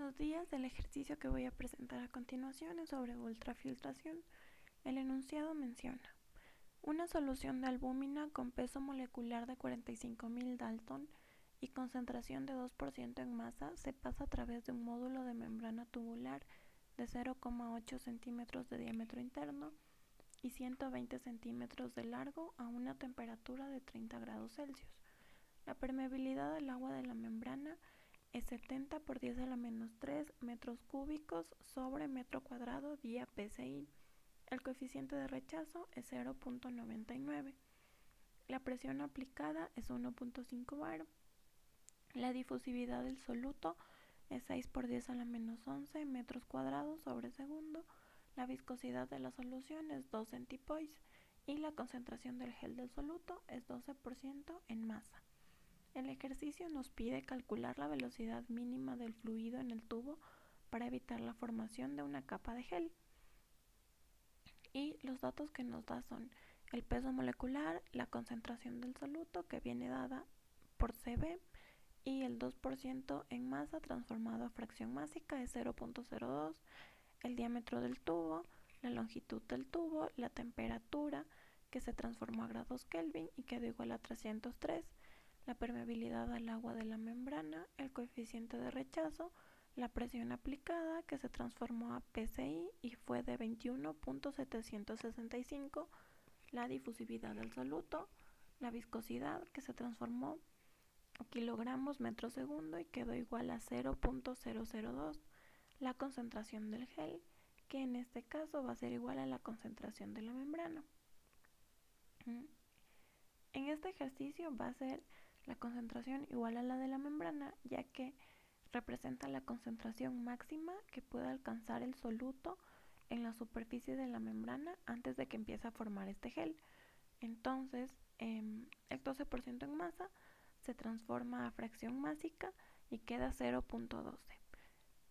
Buenos días, el ejercicio que voy a presentar a continuación es sobre ultrafiltración. El enunciado menciona una solución de albúmina con peso molecular de 45.000 Dalton y concentración de 2% en masa se pasa a través de un módulo de membrana tubular de 0,8 centímetros de diámetro interno y 120 centímetros de largo a una temperatura de 30 grados Celsius. La permeabilidad del agua de la membrana es 70 por 10 a la menos 3 metros cúbicos sobre metro cuadrado día PSI. El coeficiente de rechazo es 0.99. La presión aplicada es 1.5 bar. La difusividad del soluto es 6 por 10 a la menos 11 metros cuadrados sobre segundo. La viscosidad de la solución es 2 centipoise y la concentración del gel del soluto es 12% en masa. El ejercicio nos pide calcular la velocidad mínima del fluido en el tubo para evitar la formación de una capa de gel. Y los datos que nos da son el peso molecular, la concentración del soluto que viene dada por Cb y el 2% en masa transformado a fracción másica es 0.02, el diámetro del tubo, la longitud del tubo, la temperatura que se transformó a grados Kelvin y quedó igual a 303, la permeabilidad al agua de la membrana, el coeficiente de rechazo, la presión aplicada que se transformó a PSI y fue de 21.765, la difusividad del soluto, la viscosidad que se transformó a kilogramos metro segundo y quedó igual a 0.002, la concentración del gel que en este caso va a ser igual a la concentración de la membrana. En este ejercicio va a ser la concentración igual a la de la membrana, ya que representa la concentración máxima que puede alcanzar el soluto en la superficie de la membrana antes de que empiece a formar este gel. Entonces, el 12% en masa se transforma a fracción másica y queda 0.12.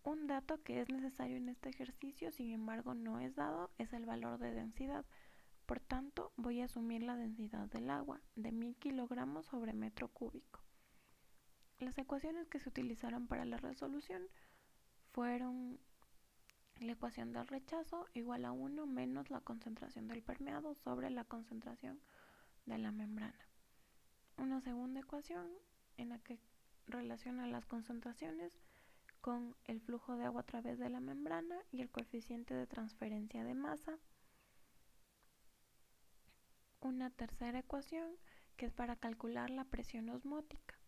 Un dato que es necesario en este ejercicio, sin embargo no es dado, es el valor de densidad. Por tanto, voy a asumir la densidad del agua de 1000 kilogramos sobre metro cúbico. Las ecuaciones que se utilizaron para la resolución fueron la ecuación del rechazo igual a 1 menos la concentración del permeado sobre la concentración de la membrana. Una segunda ecuación en la que relaciona las concentraciones con el flujo de agua a través de la membrana y el coeficiente de transferencia de masa. Una tercera ecuación que es para calcular la presión osmótica.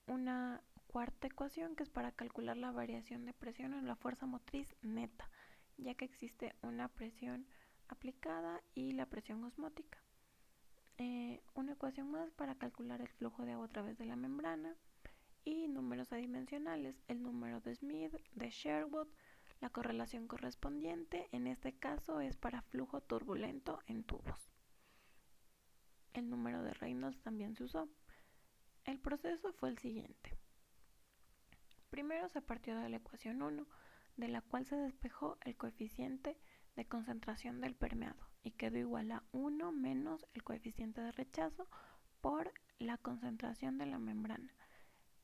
Una cuarta ecuación que es para calcular la variación de presión en la fuerza motriz neta, ya que existe una presión aplicada y la presión osmótica. Una ecuación más para calcular el flujo de agua a través de la membrana y números adimensionales, el número de Smith, de Sherwood, la correlación correspondiente, en este caso es para flujo turbulento en tubos. El número de Reynolds también se usó. El proceso fue el siguiente. Primero se partió de la ecuación 1, de la cual se despejó el coeficiente de concentración del permeado y quedó igual a 1 menos el coeficiente de rechazo por la concentración de la membrana.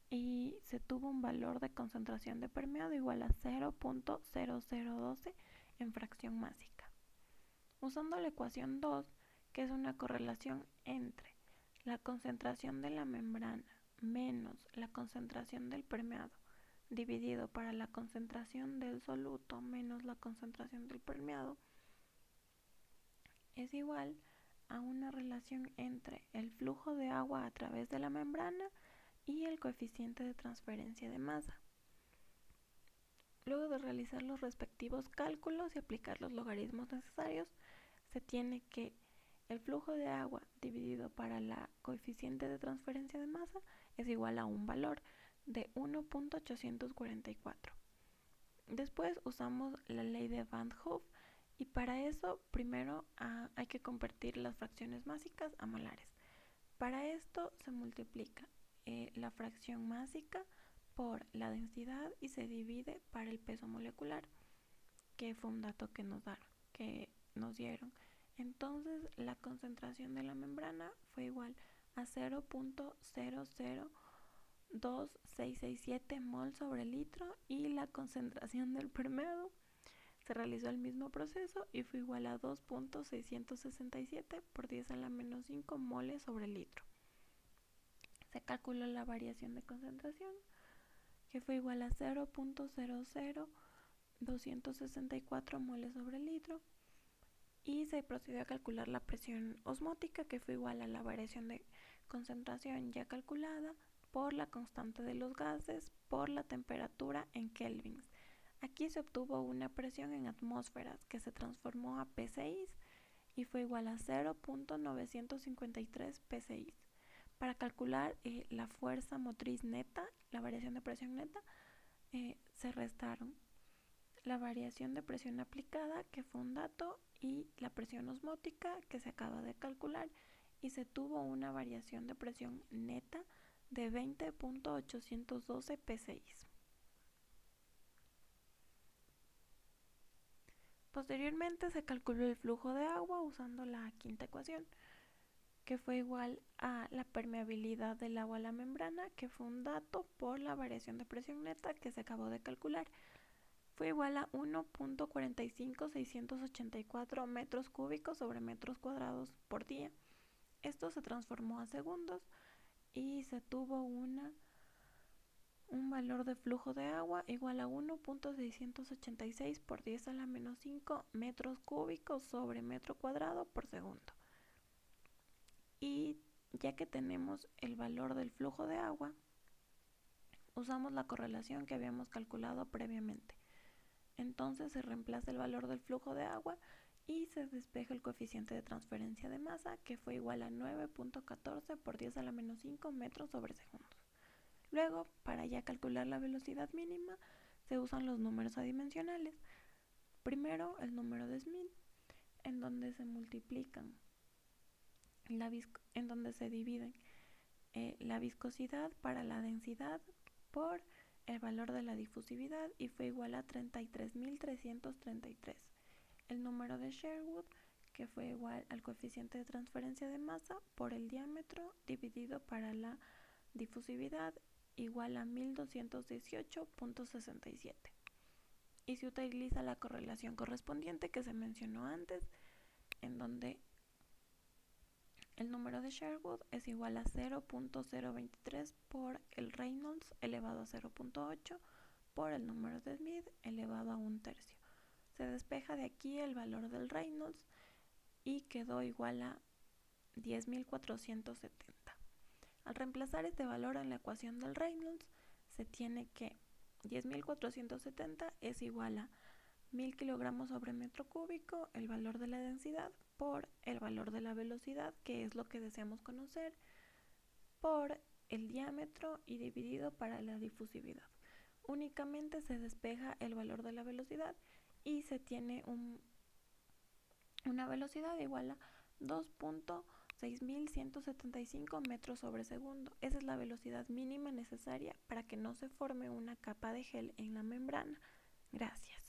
Y se tuvo un valor de concentración de permeado igual a 0.0012 en fracción másica. Usando la ecuación 2, que es una correlación entre la concentración de la membrana menos la concentración del permeado dividido para la concentración del soluto menos la concentración del permeado, es igual a una relación entre el flujo de agua a través de la membrana y el coeficiente de transferencia de masa. Luego de realizar los respectivos cálculos y aplicar los logaritmos necesarios, se tiene que el flujo de agua dividido para la coeficiente de transferencia de masa es igual a un valor de 1.844. Después usamos la ley de Van Hoff y para eso primero hay que convertir las fracciones másicas a molares. Para esto se multiplica la fracción másica por la densidad y se divide para el peso molecular, que fue un dato que nos dieron. Entonces la concentración de la membrana fue igual a 0.00 2,667 mol sobre litro, y la concentración del permeado se realizó el mismo proceso y fue igual a 2,667 por 10 a la menos 5 moles sobre litro. Se calculó la variación de concentración, que fue igual a 0,00264 moles sobre litro, y se procedió a calcular la presión osmótica, que fue igual a la variación de concentración ya calculada por la constante de los gases por la temperatura en kelvins. Aquí se obtuvo una presión en atmósferas que se transformó a PSI y fue igual a 0,953 PSI. Para calcular la fuerza motriz neta, la variación de presión neta, se restaron la variación de presión aplicada, que fue un dato, y la presión osmótica, que se acaba de calcular, y se tuvo una variación de presión neta de 20.812 PSI. Posteriormente se calculó el flujo de agua usando la quinta ecuación, que fue igual a la permeabilidad del agua a la membrana, que fue un dato, por la variación de presión neta, que se acabó de calcular. Fue igual a 1.45684 metros cúbicos sobre metros cuadrados por día. Esto se transformó a segundos y se tuvo un valor de flujo de agua igual a 1.686 por 10 a la menos 5 metros cúbicos sobre metro cuadrado por segundo. Y ya que tenemos el valor del flujo de agua, usamos la correlación que habíamos calculado previamente. Entonces se reemplaza el valor del flujo de agua y se despeja el coeficiente de transferencia de masa, que fue igual a 9.14 por 10 a la menos 5 metros sobre segundo. Luego, para ya calcular la velocidad mínima, se usan los números adimensionales. Primero, el número de Smith, en donde se multiplican, en donde se dividen la viscosidad para la densidad por el valor de la difusividad, y fue igual a 33.333. El número de Sherwood, que fue igual al coeficiente de transferencia de masa por el diámetro dividido para la difusividad, igual a 1218.67. Y se utiliza la correlación correspondiente que se mencionó antes, en donde el número de Sherwood es igual a 0.023 por el Reynolds elevado a 0.8 por el número de Smith elevado a 1/3. Se despeja de aquí el valor del Reynolds y quedó igual a 10.470. Al reemplazar este valor en la ecuación del Reynolds, se tiene que 10.470 es igual a 1000 kilogramos sobre metro cúbico, el valor de la densidad, por el valor de la velocidad, que es lo que deseamos conocer, por el diámetro y dividido para la difusividad. Únicamente se despeja el valor de la velocidad y se tiene una velocidad igual a 2.6175 metros sobre segundo. Esa es la velocidad mínima necesaria para que no se forme una capa de gel en la membrana. Gracias.